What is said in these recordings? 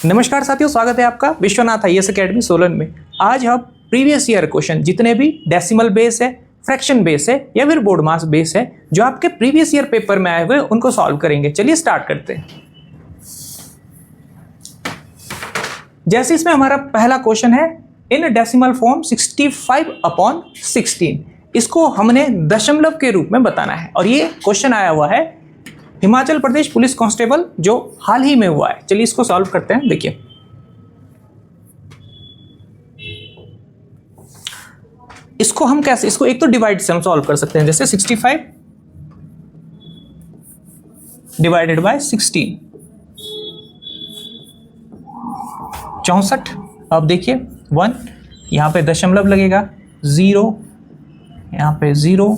नमस्कार साथियों, स्वागत है आपका विश्वनाथ आईएएस एकेडमी सोलन में। आज हम प्रीवियस ईयर क्वेश्चन जितने भी डेसिमल बेस है, फ्रैक्शन बेस है या फिर बोर्ड मास बेस है जो आपके प्रीवियस ईयर पेपर में आए हुए उनको सॉल्व करेंगे। चलिए स्टार्ट करते हैं। जैसे इसमें हमारा पहला क्वेश्चन है इन डेसिमल फॉर्म 65/16। इसको हमने दशमलव के रूप में बताना है और ये क्वेश्चन आया हुआ है हिमाचल प्रदेश पुलिस कांस्टेबल जो हाल ही में हुआ है। चलिए इसको सॉल्व करते हैं। देखिए इसको हम कैसे, इसको एक तो डिवाइड से हम सॉल्व कर सकते हैं, जैसे 65 डिवाइडेड बाय 16 64। अब देखिए 1 यहां पे दशमलव लगेगा, 0 यहां पे 0,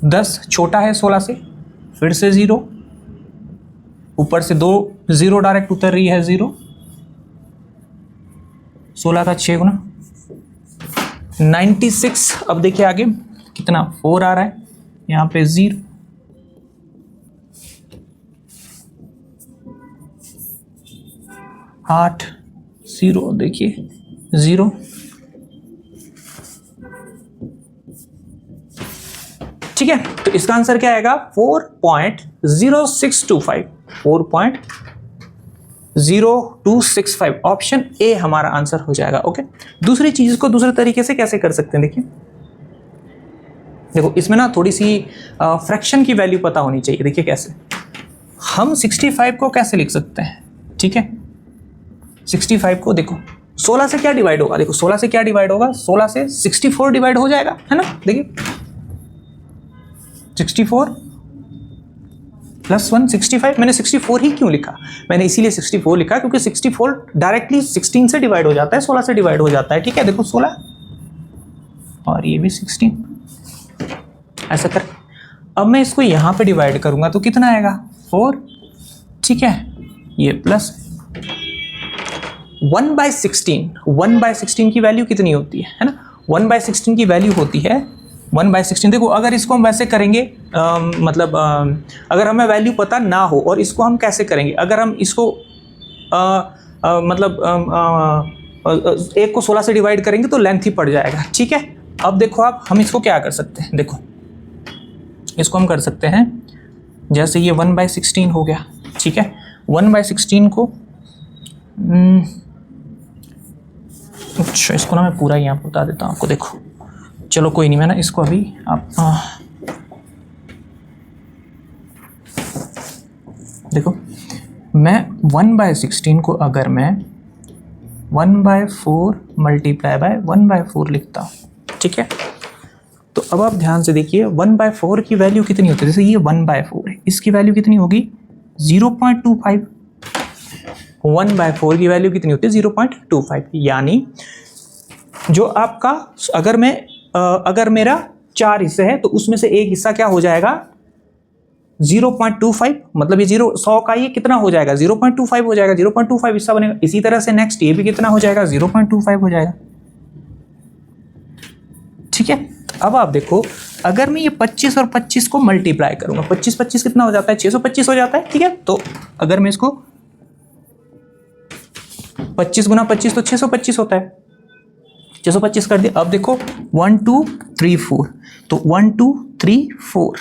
10 छोटा है 16 से, फिर से 0, ऊपर से 2 0 डायरेक्ट उतर रही है 0, 16 का 6 गुना 96। अब देखिए आगे कितना 4 आ रहा है, यहाँ पे 0, आठ 0, देखिए 0, ठीक है। तो इसका आंसर क्या आएगा 4.0625, 4.0265। ऑप्शन ए हमारा आंसर हो जाएगा। ओके, दूसरी चीज को दूसरे तरीके से कैसे कर सकते हैं, देखिए देखो इसमें ना थोड़ी सी फ्रैक्शन की वैल्यू पता होनी चाहिए। देखिए कैसे हम 65 को कैसे लिख सकते हैं, ठीक है। 65 को देखो 16 से क्या डिवाइड होगा, देखो 16 से क्या डिवाइड होगा, 16 से 64 डिवाइड हो जाएगा, है ना। देखिए 64 + 1 65। मैंने 64 ही क्यों लिखा, मैंने इसीलिए 64 लिखा क्योंकि 64 डायरेक्टली 16 से डिवाइड हो जाता है, 16 से डिवाइड हो जाता है, ठीक है। देखो 16 और ये भी 16, ऐसा कर। अब मैं इसको यहां पे डिवाइड करूंगा तो कितना आएगा 4, ठीक है। ये प्लस 1/16, 1/16 की वैल्यू कितनी होती है ना, 1/16 की वैल्यू होती है 1/16। देखो अगर इसको हम वैसे करेंगे अगर हमें वैल्यू पता ना हो, और इसको हम कैसे करेंगे, अगर हम इसको एक को 16 से डिवाइड करेंगे तो लेंथ ही पड़ जाएगा, ठीक है। अब देखो आप हम इसको क्या कर सकते हैं, देखो इसको हम कर सकते हैं जैसे ये 1/16 हो गया, ठीक है। 1/16 को अच्छा इसको ना मैं पूरा यहाँ बता देता हूँ आपको। देखो चलो कोई नहीं, मैं ना इसको अभी आप देखो मैं 1/16 को अगर मैं 1/4 मल्टीप्लाई बाय 1/4 लिखता हूँ, ठीक है। तो अब आप ध्यान से देखिए 1/4 की वैल्यू कितनी होती है, जैसे ये 1/4 है, इसकी वैल्यू कितनी होगी 0.25। 1/4 की वैल्यू कितनी होती है 0.25, यानी जो आपका अगर मेरा 4 हिस्से है तो उसमें से एक हिस्सा क्या हो जाएगा 0.25, मतलब ये 100 का ये कितना हो जाएगा 0.25 हो जाएगा, 0.25 हिस्सा बनेगा। इसी तरह से नेक्स्ट ये भी कितना हो जाएगा 0.25 हो जाएगा, ठीक है। अब आप देखो अगर मैं ये 25 और 25 को मल्टीप्लाई करूंगा, 25 कितना हो जाता है 625 हो जाता है, ठीक है। तो अगर मैं इसको 25 गुना 25 तो 625 होता है, 625 कर दिया। अब देखो 1 2 3 4, तो 1 2 3 4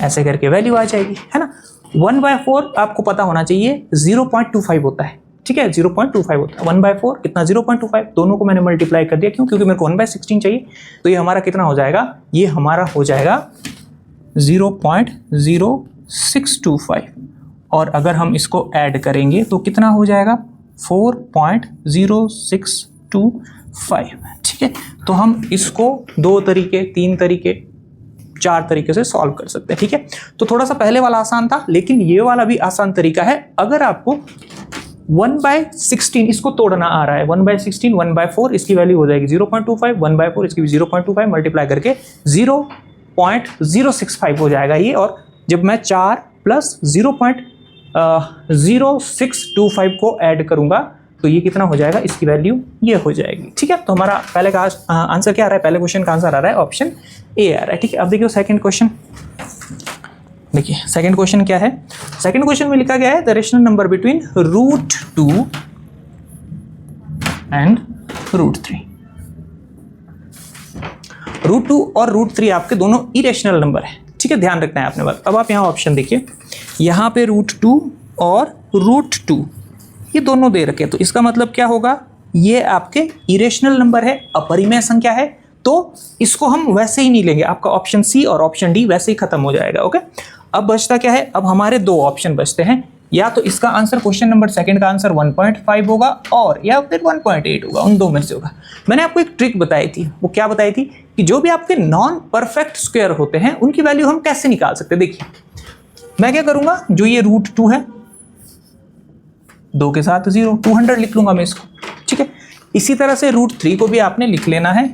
ऐसे करके वैल्यू आ जाएगी, है ना। 1/4 आपको पता होना चाहिए 0.25 होता है, ठीक है, 0.25 होता है। 1/4 कितना 0.25, दोनों को मैंने मल्टीप्लाई कर दिया, क्यों, क्योंकि मेरे को 1/16 चाहिए। तो ये हमारा कितना हो जाएगा, ये हमारा हो जाएगा 0.0625, और अगर हम इसको ऐड करेंगे तो कितना हो जाएगा 4.0625, ठीक है। तो हम इसको 2 तरीके, 3 तरीके, 4 तरीके से सॉल्व कर सकते हैं, ठीक है। तो थोड़ा सा पहले वाला आसान था, लेकिन ये वाला भी आसान तरीका है। अगर आपको 1/16 इसको तोड़ना आ रहा है, 1/16 1/4 इसकी वैल्यू हो जाएगी 0.25, 1/4 इसकी भी 0.25 मल्टीप्लाई करके 0.065 हो जाएगा ये। और जब मैं 4 + 0.0625 को ऐड करूंगा तो ये कितना हो जाएगा, इसकी वैल्यू ये हो जाएगी, ठीक है। तो हमारा पहले का आंसर क्या आ रहा है, पहले क्वेश्चन का आंसर आ रहा है ऑप्शन ए आ रहा है, ठीक है। अब देखिए सेकंड क्वेश्चन, देखिए सेकंड क्वेश्चन क्या है, सेकंड क्वेश्चन में लिखा गया है the rational number between √2 and √3। √2 और √3 आपके दोनों इरेशनल नंबर है, ठीक है, ध्यान रखना है आपने बात। अब आप यहाँ ऑप्शन देखिए, यहाँ पे √2 और √2 ये दोनों दे रखे, तो इसका मतलब क्या होगा, ये आपके इरेशनल नंबर है, अपरिमेय संख्या है, तो इसको हम वैसे ही नहीं लेंगे, आपका ऑप्शन सी और ऑप्शन डी वैसे ही खत्म हो जाएगा। ओके, अब बचता क्या है, अब हमारे दो ऑप्शन बचते हैं, या तो इसका आंसर क्वेश्चन नंबर सेकंड का आंसर 1.5 होगा और या फिर 1.8 होगा, उन दो में से होगा। मैंने आपको एक ट्रिक बताई थी, वो क्या बताई थी कि जो भी आपके नॉन परफेक्ट स्क्वायर होते हैं उनकी वैल्यू हम कैसे निकाल सकते हैं। देखिए मैं क्या करूंगा, जो ये √2 है 2 के साथ 0, 200 लिख लूंगा मैं इसको, ठीक है। इसी तरह से √3 को भी आपने लिख लेना है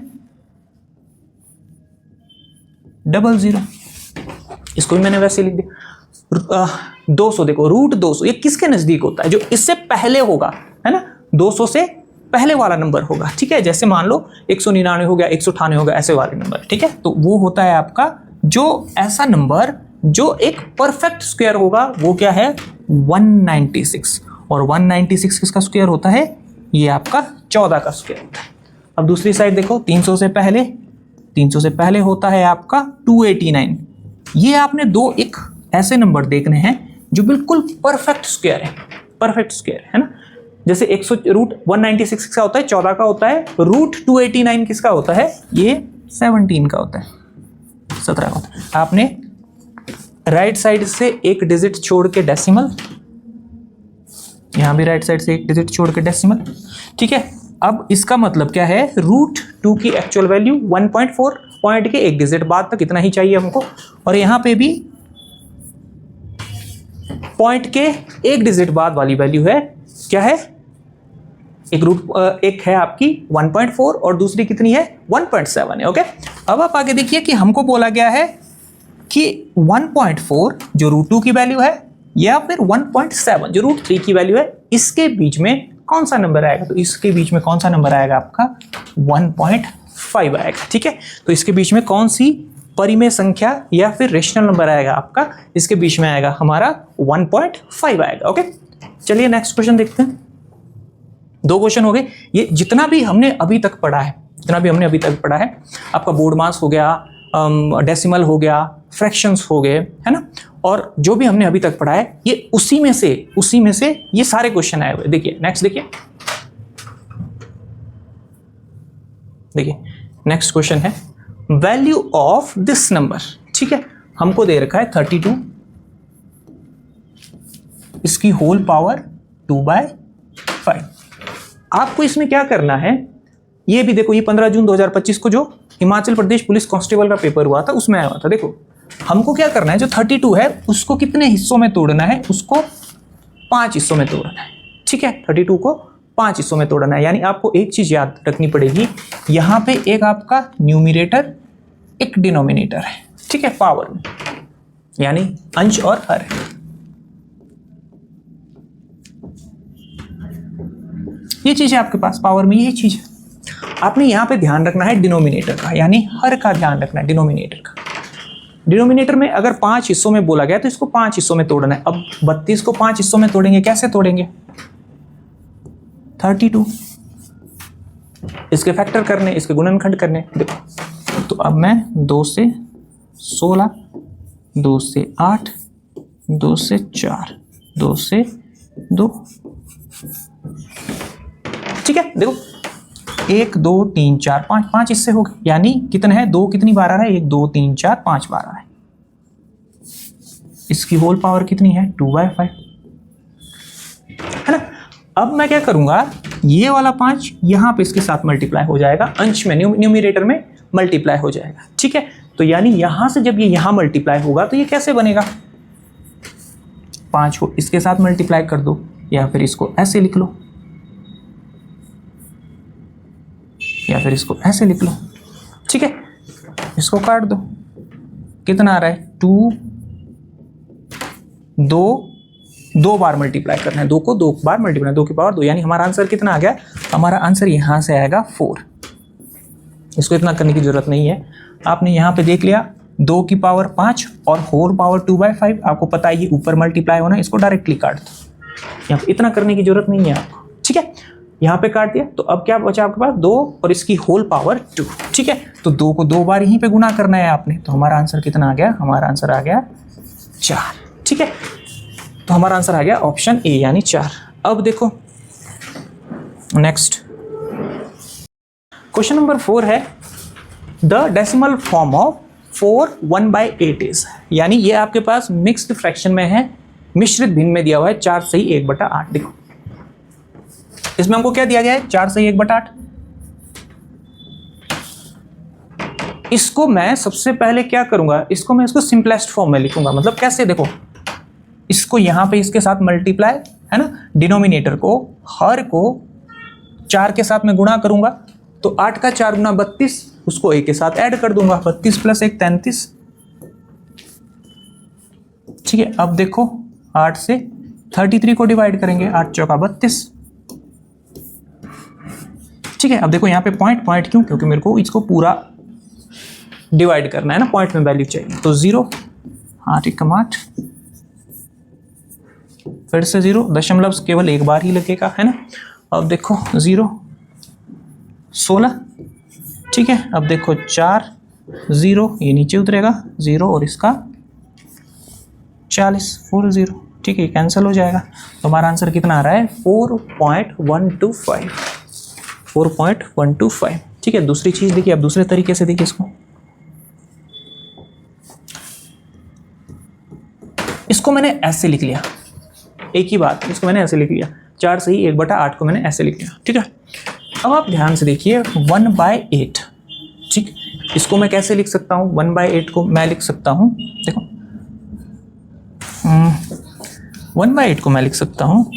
00, इसको भी मैंने वैसे लिख दिया। 200 देखो, √200 ये किसके नजदीक होता है, जो इससे पहले होगा, है ना, 200 से पहले वाला नंबर होगा, ठीक है। जैसे मान लो 199 हो गया, 198 हो गया, ऐसे वाले नंबर, ठीक है। तो वो होता है आपका जो ऐसा नंबर जो एक परफेक्ट स्क्वायर होगा, वो क्या है 196, और 196 किसका स्क्वायर होता है, ये आपका 14 का स्क्वायर होता है। अब दूसरी साइड देखो, 300 से पहले होता है आपका 289। ये आपने दो एक ऐसे नंबर देखने हैं जो बिल्कुल परफेक्ट स्क्वायर है, परफेक्ट स्क्वायर है ना। जैसे 196 किसका होता है, 14 का होता है, √289 किसका होता है, ये 17 का होता है, 17 का होता है। आपने राइट साइड से एक डिजिट छोड़ के डेसिमल, यहां भी राइट साइड से एक डिजिट छोड़ के डेसिमल, ठीक है। अब इसका मतलब क्या है, √2 की एक्चुअल वैल्यू 1.4, पॉइंट के एक डिजिट बाद तक इतना ही चाहिए हमको, और यहां पे भी पॉइंट के एक डिजिट बाद वाली वैल्यू है, क्या है, एक है आपकी 1.4 और दूसरी कितनी है 1.7 है। ओके, अब आप आगे देखिए कि हमको बोला गया है कि 1.4 जो √2 की वैल्यू है या फिर 1.7 जो √3 की वैल्यू है, इसके बीच में कौन सा नंबर आएगा, तो इसके बीच में कौन सा नंबर आएगा आपका 1.5 आएगा, ठीक है। तो इसके बीच में कौन सी परिमेय संख्या या फिर रेशनल नंबर आएगा आपका, इसके बीच में आएगा हमारा 1.5 आएगा। ओके, चलिए नेक्स्ट क्वेश्चन देखते हैं। दो क्वेश्चन हो गए, ये जितना भी हमने अभी तक पढ़ा है, आपका बोर्ड मास हो गया, डेसिमल हो गया, फ्रैक्शंस हो गए, है ना, और जो भी हमने अभी तक पढ़ा है ये उसी में से ये सारे क्वेश्चन आए हुए। देखिए नेक्स्ट, देखिए नेक्स्ट क्वेश्चन है वैल्यू ऑफ दिस नंबर, ठीक है। हमको दे रखा है 32, इसकी होल पावर 2/5। आपको इसमें क्या करना है, ये भी देखो, ये 15 जून 2025 को जो हिमाचल प्रदेश पुलिस कांस्टेबल का पेपर हुआ था उसमें आया हुआ था। देखो हमको क्या करना है, जो 32 है उसको कितने हिस्सों में तोड़ना है, उसको 5 हिस्सों में तोड़ना है, ठीक है। 32 को 5 हिस्सों में तोड़ना है, यानी आपको एक चीज याद रखनी पड़ेगी, यहाँ पे एक आपका न्यूमिरेटर एक डिनोमिनेटर है, ठीक है, पावर में, यानी अंश और हर। ये चीज है आपके पास पावर में, ये चीज है। आपने यहां पे ध्यान रखना है डिनोमिनेटर का, यानी हर का ध्यान रखना है डिनोमिनेटर का। डिनोमिनेटर में अगर 5 हिस्सों में बोला गया तो इसको 5 हिस्सों में तोड़ना है। अब 32 को 5 हिस्सों में तोड़ेंगे, कैसे तोड़ेंगे, 32 इसके फैक्टर करने, इसके गुणनखंड करने। देखो तो अब मैं 2 से 16, 2 से 8, 2 से 4, 2 से 2, ठीक है। देखो 1 2 3 4 5, 5 इससे हो गए, यानी कितने हैं, 2 कितनी बार आ रहा है, 1 2 3 4 5 बार आ रहा है। इसकी होल पावर कितनी है 2/5, है ना। अब मैं क्या करूंगा, ये वाला 5 यहां पे इसके साथ मल्टीप्लाई हो जाएगा, अंश में न्यूमिरेटर में मल्टीप्लाई हो जाएगा, ठीक है। तो यानी यहां से जब ये यहां मल्टीप्लाई होगा तो ये कैसे बनेगा, 5 को इसके साथ मल्टीप्लाई कर दो, या फिर इसको ऐसे लिख लो, या फिर इसको ऐसे लिख लो, ठीक है। इसको काट दो, कितना आ रहा है 2, 2 बार मल्टीप्लाई करना है, 2 को 2 बार मल्टीप्लाई, 2 की पावर 2, यानी हमारा आंसर कितना आ गया, हमारा आंसर यहां से आएगा 4। इसको इतना करने की जरूरत नहीं है, आपने यहां पे देख लिया 2 की पावर 5 और होल पावर 2/5, आपको पता है ये ऊपर मल्टीप्लाई होना है, इसको डायरेक्टली काट दो। यहाँ पे इतना करने की जरूरत नहीं है आपको, ठीक है। यहाँ पे काट दिया तो अब क्या बचा आपके पास 2 और इसकी होल पावर 2, ठीक है। तो 2 को 2 बार यहीं पे गुना करना है आपने, तो हमारा आंसर कितना आ गया, हमारा आंसर आ गया 4, ठीक है। तो हमारा आंसर आ गया ऑप्शन ए यानी 4। अब देखो नेक्स्ट क्वेश्चन नंबर 4 है the decimal form of 4 1/8 is, यानी ये आपके पास मिक्स्ड फ्रैक्शन में है, मिश्रित भिन्न में दिया हुआ है 4 सही 1/8। देखो इसमें हमको क्या दिया गया है, 4 सही 1/8। इसको मैं सबसे पहले क्या करूंगा, इसको मैं इसको सिंपलेस्ट फॉर्म में लिखूंगा। मतलब कैसे, देखो इसको यहां पे इसके साथ मल्टीप्लाई है ना, डिनोमिनेटर को हर को 4 के साथ में गुणा करूंगा, तो 8 का 4 गुना 32, उसको a के साथ ऐड कर दूंगा, 32 + 1 33, ठीक है। अब देखो 8 से 33 को डिवाइड करेंगे, 8 चौका 32, ठीक है। अब देखो यहाँ पे पॉइंट क्यों, क्योंकि मेरे को इसको पूरा डिवाइड करना है ना, पॉइंट में वैल्यू चाहिए, तो 0 8 × 8 फिर से 0, दशमलव केवल एक बार ही लगेगा है ना। अब देखो 0 16, ठीक है। अब देखो 4 0, ये नीचे उतरेगा 0 और इसका 40 4 0, ठीक है, कैंसिल हो जाएगा। तो हमारा आंसर कितना आ रहा है 4.125, 4.125, ठीक है। दूसरी चीज देखिए, अब दूसरे तरीके से देखिए इसको मैंने ऐसे लिख लिया, एक ही बात, इसको मैंने ऐसे लिख लिया, 4 सही 1/8 को मैंने ऐसे लिख लिया, ठीक है। अब आप ध्यान से देखिए 1/8, ठीक, इसको मैं कैसे लिख सकता हूँ, 1/8 को मैं लिख सकता हूँ, देखो 1/8 को मैं लिख सकता हूँ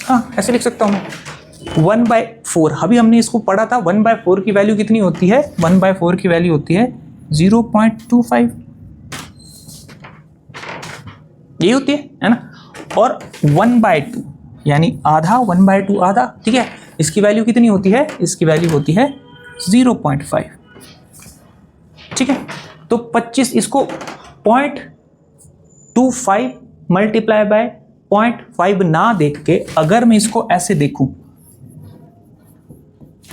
हाँ, ऐसे लिख सकता हूँ मैं 1/4। अभी हमने इसको पढ़ा था, 1/4 की वैल्यू कितनी होती है, 1/4 की वैल्यू होती है 0.25, ये होती है ना। और 1/2 यानी आधा, 1/2 आधा, ठीक है, इसकी वैल्यू कितनी होती है, इसकी वैल्यू होती है 0.5, ठीक है। तो 25, इसको 0.25 मल्टीप्लाई बाय 0.5 ना देख के अगर मैं इसको ऐसे देखूं,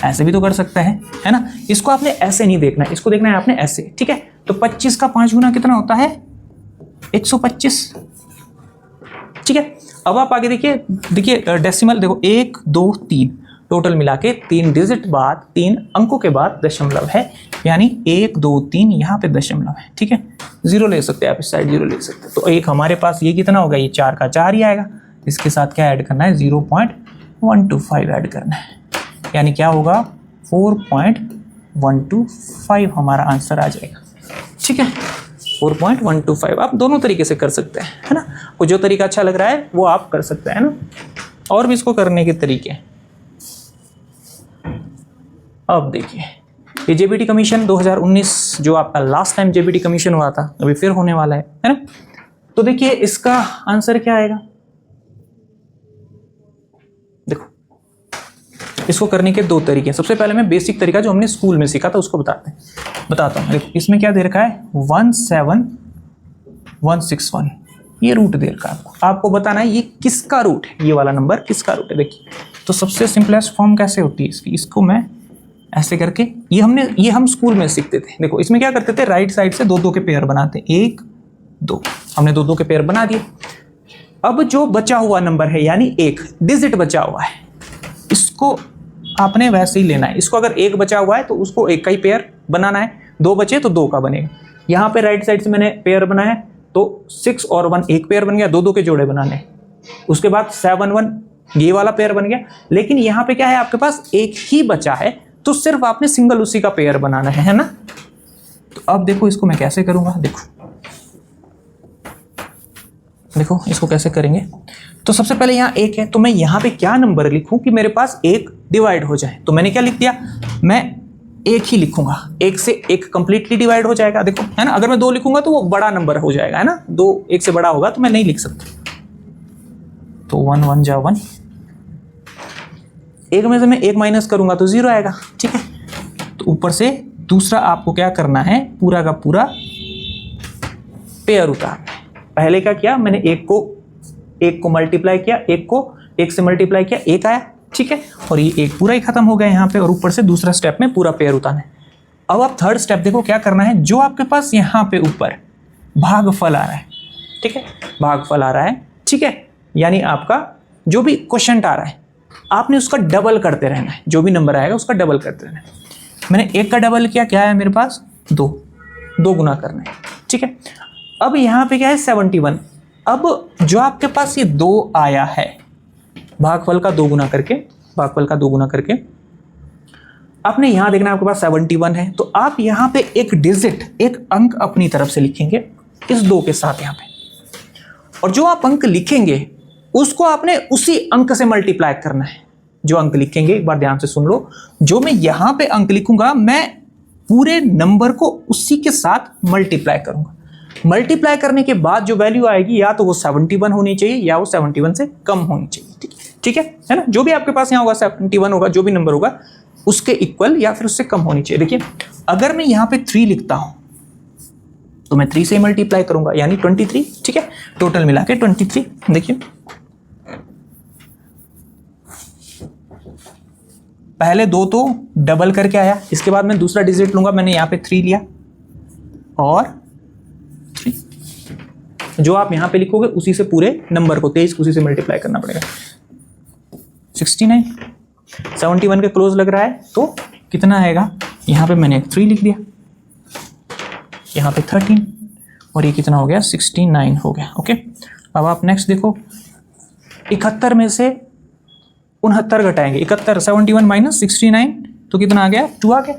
ऐसे भी तो कर सकते हैं है ना, इसको आपने ऐसे नहीं देखना है, इसको देखना है आपने ऐसे, ठीक है। तो 25 का 5 गुना कितना होता है 125, ठीक है। अब आप आगे देखिए डेसिमल देखो 1 2 3 टोटल मिला के 3 डिजिट बाद 3 अंकों के बाद दशमलव है, यानी 1 2 3 यहाँ पे दशमलव है, ठीक है। 0 ले सकते हैं आप, इस साइड 0 ले सकते हैं। तो एक हमारे पास ये कितना होगा, ये 4 का 4 ही आएगा, इसके साथ क्या ऐड करना है 0.125 ऐड करना है, यानी क्या होगा 4.125 हमारा आंसर आ जाएगा, ठीक है। 4.125 आप दोनों तरीके से कर सकते हैं है ना, को जो तरीका अच्छा लग रहा है वो आप कर सकते हैं ना, और भी इसको करने के तरीके। अब देखिए ये जेबीटी कमीशन 2019 जो आपका लास्ट टाइम जेबीटी कमीशन हुआ था, अभी फिर होने वाला है ना। तो देखिए इसका आंसर क्या आएगा, देखो इसको करने के 2 तरीके। सबसे पहले मैं बेसिक तरीका जो हमने स्कूल में सीखा था उसको बताता हूँ। देखो इसमें क्या दे रखा है 17161, ये रूट दे रखा है आपको बताना है ये किसका रूट है, ये वाला नंबर किसका रूट है। देखिए तो सबसे सिंपलेस्ट फॉर्म कैसे होती है इसकी, इसको मैं ऐसे करके, ये हम स्कूल में सीखते थे। देखो इसमें क्या करते थे, राइट साइड से 2 के पेयर बनाते, 1 2, हमने 2 के पेयर बना दिए। अब जो बचा हुआ नंबर है यानी 1 डिजिट बचा हुआ है, इसको आपने वैसे ही लेना है। इसको अगर 1 बचा हुआ है तो उसको 1 का ही पेयर बनाना है, 2 बचे तो 2 का बनेगा। यहाँ पे राइट साइड से मैंने पेयर बनाया तो 6 और 1 एक पेयर बन गया, 2 के जोड़े बनाने। उसके बाद 7 1 ये वाला पेयर बन गया। लेकिन यहाँ पे क्या है, आपके पास 1 ही बचा है तो सिर्फ आपने सिंगल उसी का पेयर बनाना है ना। तो अब देखो इसको मैं कैसे करूंगा, देखो इसको कैसे करेंगे। तो सबसे पहले यहाँ 1 है तो मैं यहाँ पे क्या नंबर लिखूं कि मेरे पास 1 डिवाइड हो जाए। तो मैंने क्या लिख दिया, मैं 1 ही लिखूंगा, 1 से 1 कंप्लीटली डिवाइड हो जाएगा। देखो है ना, अगर मैं 2 लिखूंगा तो वो बड़ा नंबर हो जाएगा है ना, 2 1 से बड़ा होगा तो मैं नहीं लिख सकता। तो 1 1 जा 1, एक में से मैं एक माइनस करूंगा तो 0 आएगा, ठीक है। तो ऊपर से दूसरा आपको क्या करना है, पूरा का पूरा पेयर उतारना है। पहले क्या किया मैंने, एक को मल्टीप्लाई किया, एक से मल्टीप्लाई किया, एक आया, ठीक है। और ये एक पूरा ही खत्म हो गया यहाँ पे, और ऊपर से दूसरा स्टेप में पूरा पेयर उतारना है। अब आप थर्ड स्टेप देखो क्या करना है, जो आपके पास यहाँ पे ऊपर भागफल आ रहा है, ठीक है, भागफल आ रहा है, ठीक है, यानी आपका जो भी क्वोशंट आ रहा है आपने उसका डबल करते रहना है, जो भी नंबर आएगा उसका डबल करते रहना है। मैंने एक का डबल किया, क्या है मेरे पास 2 गुना करना है, ठीक है। अब यहाँ पे क्या है 71। अब जो आपके पास ये 2 आया है भागफल का 2 गुना करके, आपने यहाँ देखना है आपके पास 71 है, तो आप यहाँ पे एक डिजिट, एक अंक अपनी तरफ से लिखेंगे इस 2 के साथ यहाँ पे, और जो आप अंक लिखेंगे उसको आपने उसी अंक से मल्टीप्लाई करना है। जो अंक लिखेंगे एक बार ध्यान से सुन लो, जो मैं यहाँ पे अंक लिखूंगा मैं पूरे नंबर को उसी के साथ मल्टीप्लाई करूंगा। मल्टीप्लाई करने के बाद जो वैल्यू आएगी या तो वो 71 होनी चाहिए या वो 71 से कम होनी चाहिए, ठीक है ना। जो भी आपके पास यहाँ होगा 71 होगा, जो भी नंबर होगा उसके इक्वल या फिर उससे कम होनी चाहिए। देखिए अगर मैं यहाँ पे 3 लिखता हूं तो मैं 3 से मल्टीप्लाई करूंगा यानी 23, ठीक है, टोटल मिला के 23। देखिए पहले 2 तो डबल करके आया, इसके बाद मैं दूसरा डिजिट लूंगा, मैंने यहाँ पे 3 लिया और 3, जो आप यहाँ पे लिखोगे उसी से पूरे नंबर को 23 उसी से मल्टीप्लाई करना पड़ेगा। 69 71 के क्लोज लग रहा है तो कितना आएगा, यहाँ पे मैंने 3 लिख दिया, यहाँ पे 13 और ये कितना हो गया 69 हो गया, ओके। अब आप नेक्स्ट देखो 71 में से 69 घटाएंगे, 71 71 माइनस 69 तो कितना आ गया 2 आ गया,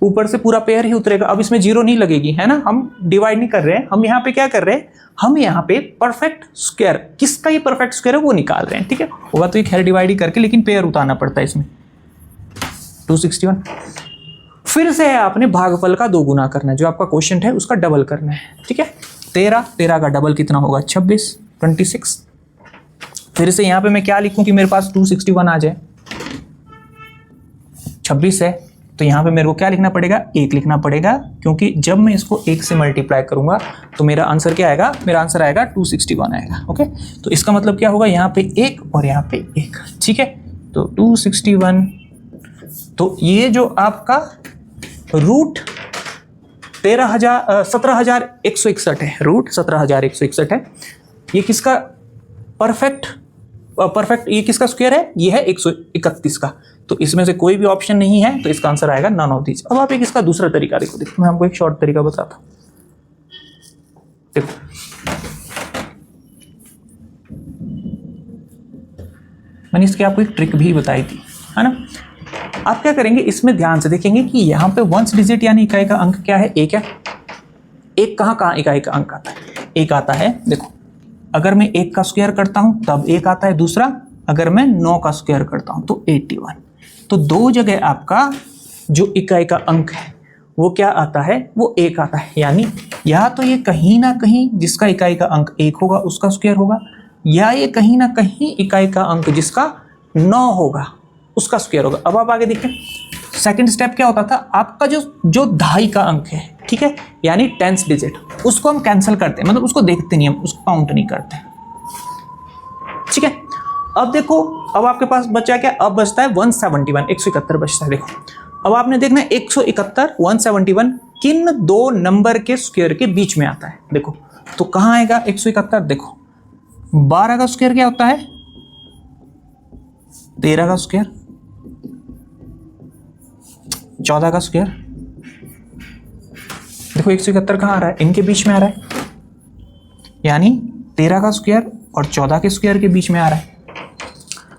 ऊपर से पूरा पेयर ही उतरेगा। अब इसमें 0 नहीं लगेगी, है ना, हम डिवाइड नहीं कर रहे हैं, हम यहाँ पे क्या कर रहे हैं, हम यहाँ पे परफेक्ट स्क्वायर, किसका ये परफेक्ट स्क्वायर है वो निकाल रहे हैं, ठीक है। होगा तो एक खैर डिवाइड ही करके, लेकिन पेयर उतारना पड़ता है इसमें। 261 फिर से है आपने भागफल का 2 गुना करना है, जो आपका क्वोशंट है उसका डबल करना है, ठीक है। 13 का डबल कितना होगा 26। फिर से यहाँ पे मैं क्या लिखूं कि मेरे पास 261 आ जाए, 26 है तो यहाँ पे मेरे को क्या लिखना पड़ेगा, 1 लिखना पड़ेगा, क्योंकि जब मैं इसको 1 से मल्टीप्लाई करूंगा तो मेरा आंसर क्या आएगा, मेरा आंसर आएगा 261 आएगा, ओके। तो इसका मतलब क्या होगा, यहाँ पे 1 और यहाँ पे 1, ठीक है। तो 261, तो ये जो आपका रूट 17,161 है, रूट 17,161 है। ये किसका परफेक्ट ये किसका स्क्वायर है, ये है 131 का, तो इसमें से कोई भी ऑप्शन नहीं है, तो इसका आंसर आएगा नन ऑफ दीज। अब आप एक इसका दूसरा तरीका देखो, मैं आपको एक शॉर्ट तरीका बताता हूं। देखो मैंने इसकी आपको एक ट्रिक भी बताई थी, है ना। आप क्या करेंगे, इसमें ध्यान से देखेंगे कि यहाँ पे वंस डिजिट यानी इकाई का अंक क्या है, 1 है। 1 कहाँ इकाई का अंक आता है, 1 आता है, देखो अगर मैं 1 का स्क्वायर करता हूं तब 1 आता है, दूसरा अगर मैं 9 का स्क्वायर करता हूं तो 81। तो 2 जगह आपका जो इकाई का अंक है वो क्या आता है, वो 1 आता है। यानी या तो ये कहीं ना कहीं जिसका इकाई का अंक 1 होगा उसका स्क्वायर होगा, या ये कहीं ना कहीं इकाई का अंक जिसका 9 होगा उसका स्क्वायर होगा। अब आप आगे देखें, सेकंड स्टेप क्या होता था, आपका जो दहाई का अंक है, ठीक है, यानी 10th डिजिट, उसको हम कैंसिल करते हैं, मतलब उसको देखते नहीं, हम उसको काउंट नहीं करते, ठीक है। अब देखो, अब आपके पास बचा क्या, अब बचता है 171, 171 बचता है। देखो अब आपने देखना है 171 171 किन 2 नंबर के स्क्वायर के बीच में आता है। देखो तो कहाँ आएगा 171, देखो 12 का स्क्वायर क्या होता है, 13 का स्क्वायर, 14 का स्क्वायर। देखो 171 कहाँ आ रहा है, इनके बीच में आ रहा है, यानी 13 का स्क्वायर और 14 के स्क्वायर के बीच में आ रहा है।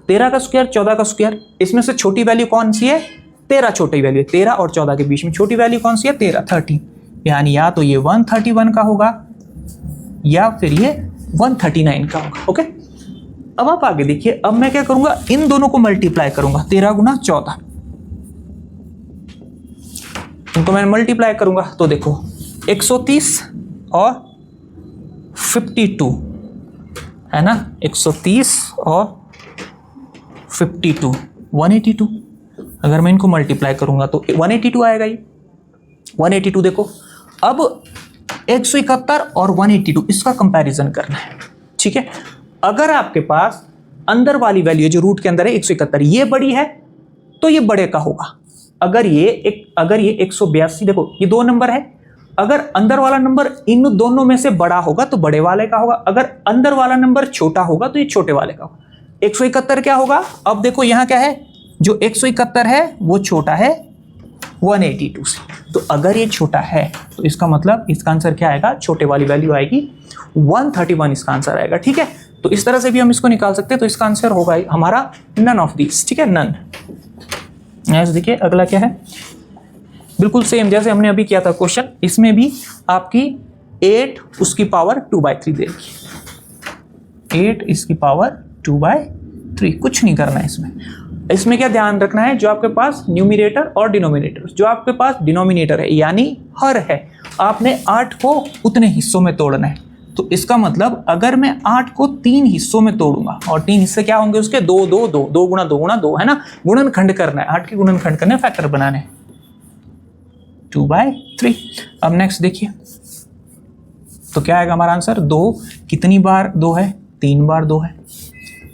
13 का स्क्वायर 14 का स्क्वायर, इसमें से छोटी वैल्यू कौन सी है, 13 छोटी वैल्यू है। 13 और 14 के बीच में छोटी वैल्यू कौन सी है, 13 30, यानी या तो ये 131 का होगा या फिर ये 139 का होगा, ओके। अब आप आगे देखिए, अब मैं क्या करूंगा, इन दोनों को मल्टीप्लाई करूंगा, 13 गुना 14, इनको मैं मल्टीप्लाई करूंगा तो देखो 130 और 52 है ना, 130 और 52, 182। अगर मैं इनको मल्टीप्लाई करूंगा तो 182 आएगा ये। 182 देखो, अब 171 और 182 इसका कंपैरिजन करना है, ठीक है। अगर आपके पास अंदर वाली वैल्यू जो रूट के अंदर है 171 ये बड़ी है तो ये बड़े का होगा। अगर ये 182, देखो ये दो नंबर है, अगर अंदर वाला नंबर इन दोनों में से बड़ा होगा तो बड़े वाले का होगा, अगर अंदर वाला नंबर छोटा होगा तो ये छोटे वाले का होगा। 171 क्या होगा, अब देखो यहां क्या है, जो 171 है वो छोटा है 182 से, तो अगर ये छोटा है तो इसका मतलब इसका आंसर क्या आएगा, छोटे वाली वैल्यू आएगी 131 इसका आंसर आएगा, ठीक है। तो इस तरह से भी हम इसको निकाल सकते हैं, तो इसका आंसर होगा हमारा नन ऑफ दिस, ठीक है, नन। नेक्स्ट देखिए अगला क्या है, बिल्कुल सेम जैसे हमने अभी किया था क्वेश्चन, इसमें भी आपकी 8 उसकी पावर 2/3 दे रखी है। 8 इसकी पावर 2/3, कुछ नहीं करना है इसमें क्या ध्यान रखना है, जो आपके पास न्यूमिनेटर और डिनोमिनेटर, जो आपके पास डिनोमिनेटर है यानी हर है, आपने 8 को उतने हिस्सों में तोड़ना है। तो इसका मतलब अगर मैं 8 को 3 हिस्सों में तोड़ूंगा, और 3 हिस्से क्या होंगे उसके, 2 2 2 2 गुणा 2 गुणा 2 है ना, गुणनखंड करना है, 8 के गुणनखंड करने, फैक्टर बनाने हैं, 2/3। अब नेक्स्ट देखिए, तो क्या आएगा हमारा आंसर, 2 कितनी बार 2 है, 3 बार 2 है,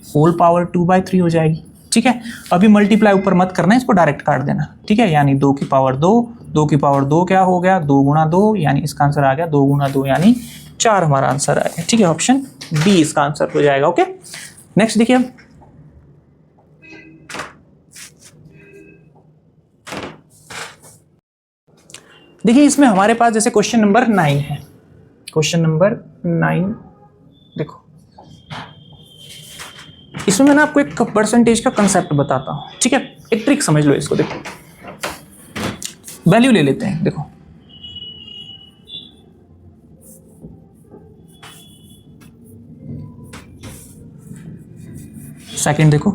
होल पावर 2/3 हो जाएगी, ठीक है। अभी मल्टीप्लाई ऊपर मत करना है, इसको डायरेक्ट काट देना, ठीक है। यानी 2 की पावर 2, 2 की पावर 2 क्या हो गया, 2 गुणा 2, यानी इसका आंसर आ गया 2 गुणा 2 यानी 4 हमारा आंसर आएगा, ठीक है। ऑप्शन बी इसका आंसर हो जाएगा, ओके। नेक्स्ट देखिए, देखिए इसमें हमारे पास जैसे क्वेश्चन नंबर 9 है, क्वेश्चन नंबर 9 देखो, इसमें मैं ना आपको एक परसेंटेज का कंसेप्ट बताता हूं, ठीक है। एक ट्रिक समझ लो इसको, देखो वैल्यू ले लेते हैं, देखो सेकंड देखो,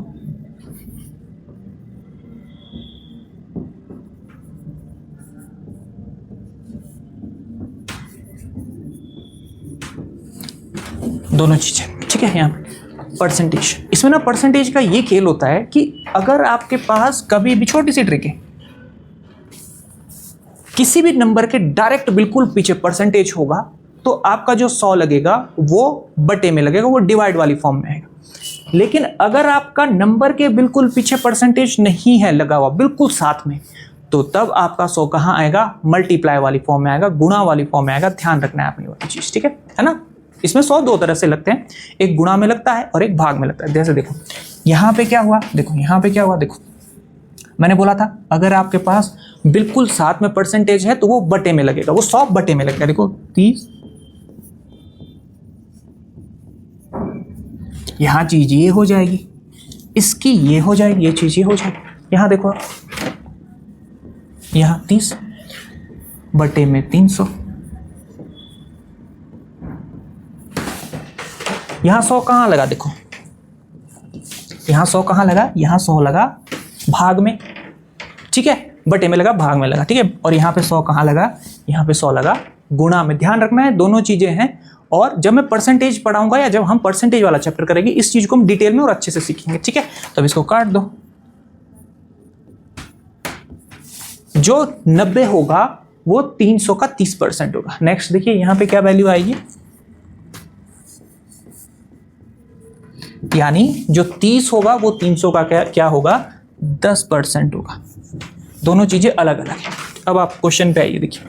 दोनों चीजें, ठीक है। यहाँ परसेंटेज, इसमें ना परसेंटेज का ये खेल होता है कि अगर आपके पास कभी भी, छोटी सी ट्रिक है, किसी भी नंबर के डायरेक्ट बिल्कुल पीछे परसेंटेज होगा तो आपका जो 100 लगेगा वो बटे में लगेगा, वो डिवाइड वाली फॉर्म में आएगा। लेकिन अगर आपका नंबर के बिल्कुल पीछे परसेंटेज नहीं है लगा हुआ, बिल्कुल साथ में, तो तब आपका 100 कहाँ आएगा, मल्टीप्लाई वाली फॉर्म में आएगा, गुणा वाली फॉर्म में आएगा। ध्यान रखना है आपने वाली चीज, ठीक है ना। इसमें 100 दो तरह से लगते हैं, एक गुणा में लगता है और एक भाग में लगता है। जैसे देखो यहाँ पे क्या हुआ, देखो यहाँ पे क्या हुआ, देखो मैंने बोला था अगर आपके पास बिल्कुल साथ में परसेंटेज है तो वो बटे में लगेगा, वो 100 बटे में लगेगा। देखो 30, यहाँ चीज ये हो जाएगी, इसकी ये हो जाएगी, ये चीज ये हो जाएगी। यहाँ देखो, यहाँ 30 बटे में 300, यहाँ 100 कहाँ लगा, देखो यहाँ 100 कहाँ लगा, यहाँ 100 लगा भाग में, ठीक है, बटे में लगा, भाग में लगा, ठीक है। और यहाँ पे 100 कहाँ लगा, यहाँ पे 100 लगा गुणा में। ध्यान रखना है दोनों चीजें हैं, और जब मैं परसेंटेज पढ़ाऊंगा या जब हम परसेंटेज वाला चैप्टर करेंगे इस चीज को हम डिटेल में और अच्छे से सीखेंगे, ठीक है। तब इसको काट दो, जो 90 होगा वो 300 का 30% होगा। नेक्स्ट देखिए यहाँ पे क्या वैल्यू आएगी, यानी जो 30 होगा वो 300 का क्या होगा, 10% होगा। दोनों चीजें अलग अलग हैं। अब आप क्वेश्चन पे आइए, देखिए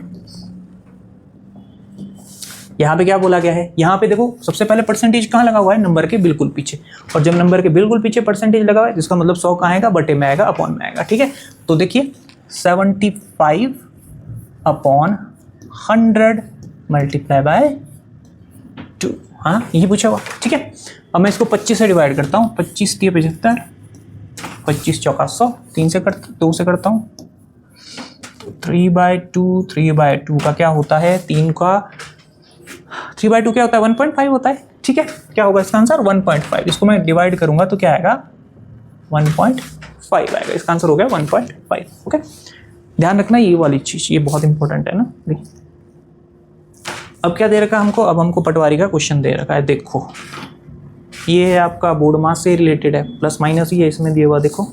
यहाँ पे क्या बोला गया है, यहाँ पे देखो सबसे पहले परसेंटेज कहाँ लगा हुआ है, नंबर के बिल्कुल पीछे, और जब नंबर के बिल्कुल पीछे परसेंटेज लगा हुआ है जिसका मतलब 100 कहाँ आएगा, बटे में आएगा, अपॉन में आएगा, ठीक है। तो देखिए 75/100 मल्टीप्लाई बाय 2, हाँ ये पूछा हुआ, ठीक है। अब मैं इसको 25 से डिवाइड करता हूँ, 25 × 75, 25 चौका 100, 2 से करता हूँ, 3/2, 3/2 का क्या होता है, 3/2 क्या होता है, 1.5 होता है, ठीक है। क्या होगा इसका आंसर, 1.5। इसको मैं डिवाइड करूंगा तो क्या आएगा, 1.5 आएगा। इसका आंसर हो गया 1.5, ओके। ध्यान रखना ये वाली चीज, ये बहुत इंपॉर्टेंट है ना। देखिए अब क्या दे रखा है हमको, अब हमको पटवारी का क्वेश्चन दे रखा है। देखो ये है आपका बोर्ड मास से रिलेटेड है, प्लस माइनस ही है इसमें दिया हुआ, देखो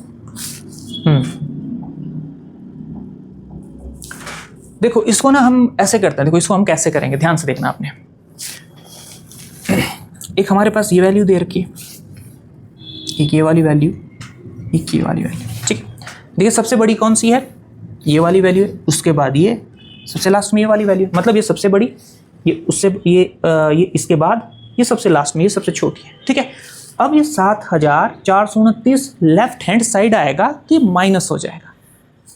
देखो इसको ना हम ऐसे करते हैं, देखो इसको हम कैसे करेंगे, ध्यान से देखना आपने। एक हमारे पास ये वैल्यू दे रखी है, एक ये वाली वैल्यू, एक ये वाली वैल्यू, ठीक। देखिए सबसे बड़ी कौन सी है, ये वाली वैल्यू है, उसके बाद ये सबसे लास्ट में ये वाली वैल्यू, मतलब ये सबसे बड़ी, ये उससे ये इसके बाद ये सबसे लास्ट में ये सबसे छोटी है, ठीक है। अब ये 7429 लेफ्ट हैंड साइड आएगा तो ये माइनस हो जाएगा,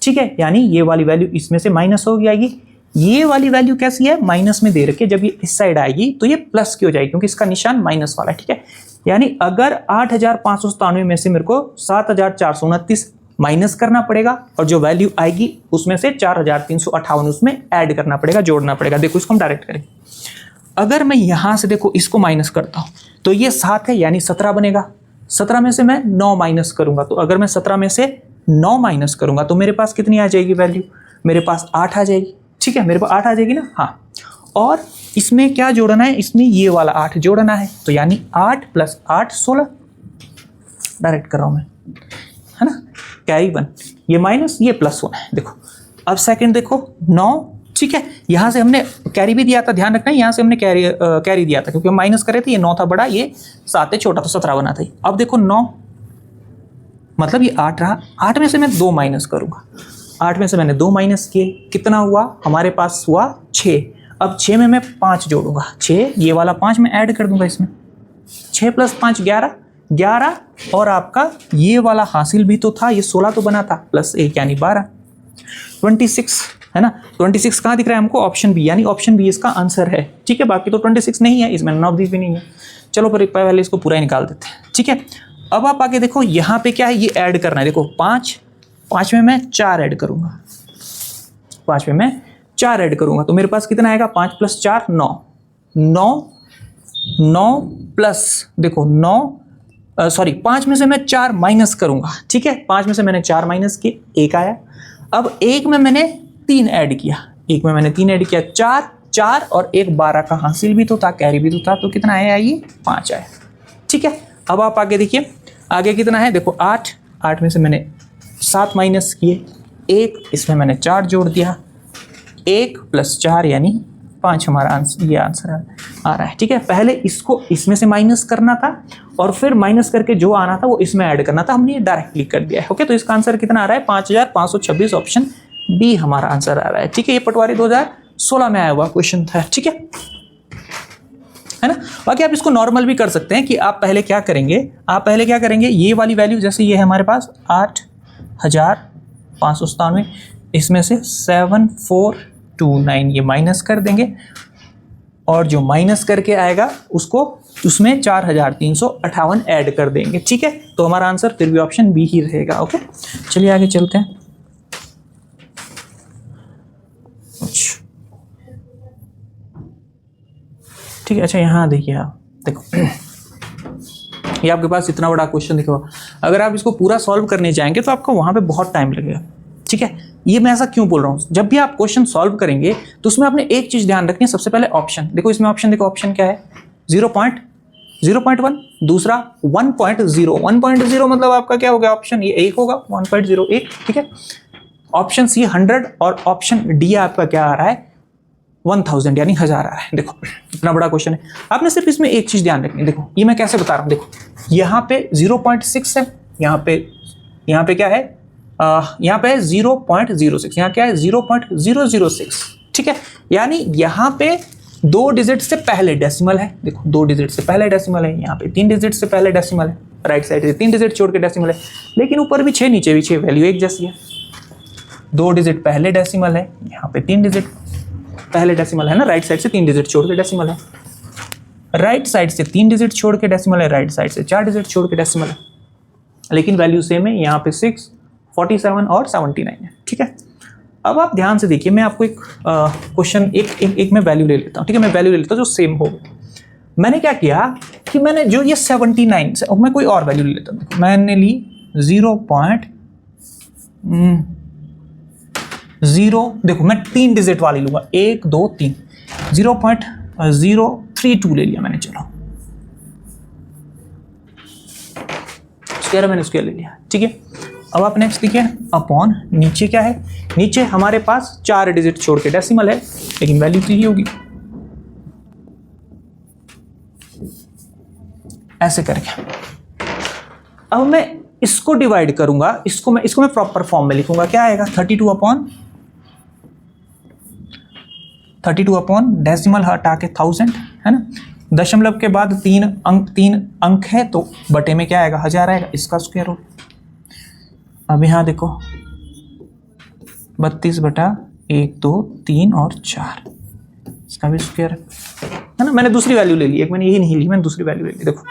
ठीक है। यानी ये वाली वैल्यू इसमें से माइनस हो जाएगी, ये वाली वैल्यू कैसी है, माइनस में दे रखी है, जब ये इस साइड आएगी तो ये प्लस की हो जाएगी क्योंकि इसका निशान माइनस वाला है, ठीक है। यानी अगर 8597 में से मेरे को 7429 माइनस करना पड़ेगा और जो वैल्यू आएगी उसमें से 4358 उसमें ऐड करना पड़ेगा, जोड़ना पड़ेगा। देखो इसको हम डायरेक्ट करेंगे। अगर मैं यहां से देखो इसको माइनस करता हूं तो ये 7 है यानी 17 बनेगा, 17 में से मैं 9 माइनस करूंगा, तो अगर मैं 17 में से 9 माइनस करूंगा तो मेरे पास कितनी आ जाएगी वैल्यू, मेरे पास 8 आ जाएगी, ठीक है। मेरे पास 8 आ जाएगी ना, हाँ। और इसमें क्या जोड़ना है, इसमें ये वाला 8 जोड़ना है, तो यानी 8 + 8 16, डायरेक्ट कर रहा हूं मैं, है ना। कैरी 1, ये माइनस ये प्लस होना है। देखो अब सेकंड देखो 9, ठीक है। यहाँ से हमने कैरी भी दिया था, ध्यान रखना है, यहाँ से हमने कैरी दिया था क्योंकि हम माइनस कर रहे थे, ये 9 था बड़ा, ये 7 है छोटा, तो 17 बना था। अब देखो 9 मतलब ये 8 रहा, 8 में से मैं 2 माइनस करूंगा, 8 में से मैंने 2 माइनस किए, कितना हुआ हमारे पास, हुआ 6। अब 6 में मैं 5 जोड़ूंगा, 6 ये वाला 5 मैं ऐड कर दूंगा इसमें, 6 + 5 11, 11 और आपका ये वाला हासिल भी तो था, ये 16 तो बना था, +1 यानी 12, 26 है ना। 26 कहाँ दिख रहा है हमको, ऑप्शन बी, यानी ऑप्शन बी इसका आंसर है, ठीक है। बाकी तो 26 नहीं है, इसमें नॉट भी नहीं है। चलो फिर पहले इसको पूरा ही निकाल देते हैं, ठीक है। अब आप आगे देखो यहाँ पे क्या है, ये ऐड करना है। देखो 5 में मैं 4 ऐड करूंगा, 5 में मैं 4 ऐड करूंगा तो मेरे पास कितना आएगा, 5 + 4 9, 9 प्लस देखो 5 में से मैं 4 माइनस करूंगा, ठीक है। 5 में से मैंने 4 माइनस किए, 1 आया। अब 1 में मैंने 3 ऐड किया, 1 में मैंने 3 ऐड किया, 4 और 1 12 का हासिल भी तो था, कैरी भी तो था, तो कितना आया, ये 5 आया, ठीक है। अब आप आगे देखिए, आगे कितना है, देखो 8 में से मैंने 7 माइनस किए, 1 इसमें मैंने 4 जोड़ दिया, 1 + 4 यानी 5 हमारा आंसर, ये आंसर आ रहा है, ठीक है। पहले इसको इसमें से माइनस करना था और फिर माइनस करके जो आना था वो इसमें ऐड करना था, हमने ये डायरेक्टली कर दिया है, ओके। तो इसका आंसर कितना आ रहा है, 5526, ऑप्शन बी हमारा आंसर आ रहा है, ठीक है। ये पटवारी 2016 में आया हुआ क्वेश्चन था, ठीक है ना। बाकी आप इसको नॉर्मल भी कर सकते हैं कि आप पहले क्या करेंगे, ये वाली वैल्यू जैसे ये है हमारे पास 8597, इसमें से 7429 ये माइनस कर देंगे और जो माइनस करके आएगा उसको उसमें 4358 ऐड कर देंगे, ठीक है। तो हमारा आंसर फिर भी ऑप्शन बी ही रहेगा, ओके। चलिए आगे चलते हैं। ठीक है, अच्छा यहाँ देखिए, आप देखो ये आपके पास इतना बड़ा क्वेश्चन देखो, अगर आप इसको पूरा सॉल्व करने जाएंगे तो आपको वहाँ पे बहुत टाइम लगेगा, ठीक है। ये मैं ऐसा क्यों बोल रहा हूँ, जब भी आप क्वेश्चन सॉल्व करेंगे तो उसमें आपने एक चीज़ ध्यान रखनी है, सबसे पहले ऑप्शन देखो, इसमें ऑप्शन देखो, ऑप्शन क्या है, 0.1, दूसरा 1.0, 1.0 मतलब आपका क्या हो गया, ऑप्शन ये 1 होगा, 1.01, ठीक है। ऑप्शन सी 100 और ऑप्शन डी आपका क्या आ रहा है, 1000 यानी 1000 आ रहा है। देखो इतना बड़ा क्वेश्चन है, आपने सिर्फ इसमें एक चीज ध्यान रखनी है। देखो ये मैं कैसे बता रहा हूँ, देखो यहाँ पे 0.6 है, यहाँ पे क्या है, यहाँ पे है 0.06, यहाँ क्या है 0.006, ठीक है। यानी यहाँ पे 2 डिजिट से पहले डेसिमल है, देखो 2 डिजिट से पहले डेसिमल है, यहाँ पे 3 डिजिट से पहले डेसिमल है, राइट साइड से 3 डिजिट छोड़ के डेसिमल है, लेकिन ऊपर भी 6 नीचे भी 6, वैल्यू एक जैसी है। 2 डिजिट पहले डेसिमल है, यहाँ पे 3 डिजिट पहले डेसिमल है ना, राइट साइड से 3 डिजिट छोड़ के डेसिमल है, राइट साइड से 3 डिजिट छोड़ के डेसिमल है, राइट साइड से 4 डिजिट छोड़ के डेसिमल है, लेकिन वैल्यू सेम है, यहाँ पे 6, 47 और 79 है, ठीक है। अब आप ध्यान से देखिए, मैं आपको एक क्वेश्चन एक मैं वैल्यू ले लेता हूँ, ठीक है। मैं वैल्यू ले लेता हूँ जो सेम हो। मैंने क्या किया कि मैंने जो ये 79 से मैं कोई और वैल्यू ले लेता हूँ, मैंने ली 0.0, देखो मैं 3 डिजिट वाली लूंगा, 1 2 3, 0.032 ले लिया मैंने, चलो स्क्वायर मैंने स्क्वायर ले लिया, ठीक है। अब आप नेक्स्ट देखिए अपॉन, नीचे क्या है, नीचे हमारे पास 4 डिजिट छोड़ के डेसिमल है, लेकिन वैल्यू तो ये होगी ऐसे करके। अब मैं इसको डिवाइड करूंगा, इसको मैं प्रॉपर फॉर्म में लिखूंगा, क्या आएगा 32 अपॉन डेसिमल हटा के 1000, है ना। दशमलव के बाद 3 अंक है तो बटे में क्या आएगा 1000 आएगा, इसका स्क्वायर हो। अब यहाँ देखो 32 बटा 1 2 3 और 4, इसका भी स्क्वायर है ना। मैंने दूसरी वैल्यू ले ली, एक मैंने यही नहीं ली, मैंने दूसरी वैल्यू ले ली। देखो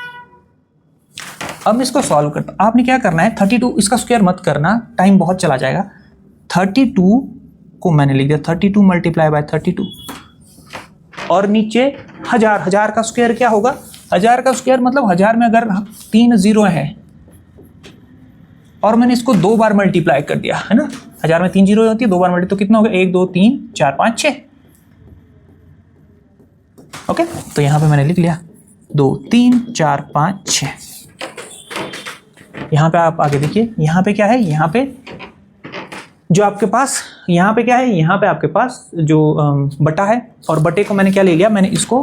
अब इसको सॉल्व करता, आपने क्या करना है 32, इसका स्क्वायर मत करना, टाइम बहुत चला जाएगा। 32 को मैंने लिख दिया 32 मल्टीप्लाई बाय 32, और नीचे 1000 का स्क्वायर क्या होगा, 1000 का स्क्वायर मतलब 1000 में अगर 3 जीरो है और मैंने इसको 2 बार मल्टीप्लाई कर दिया, है ना। 1000 में 3 जीरो होती है, 2 बार मल्टीप्लाई तो कितना हो गया 1 2 3 4 5 6। ओके, तो यहां पे मैंने लिख लिया 2 3 4 5 6। यहां पे आप आगे देखिए, यहां पे क्या है, यहां पे जो आपके पास यहाँ पे क्या है, यहाँ पे आपके पास जो बटा है, और बटे को मैंने क्या ले लिया, मैंने इसको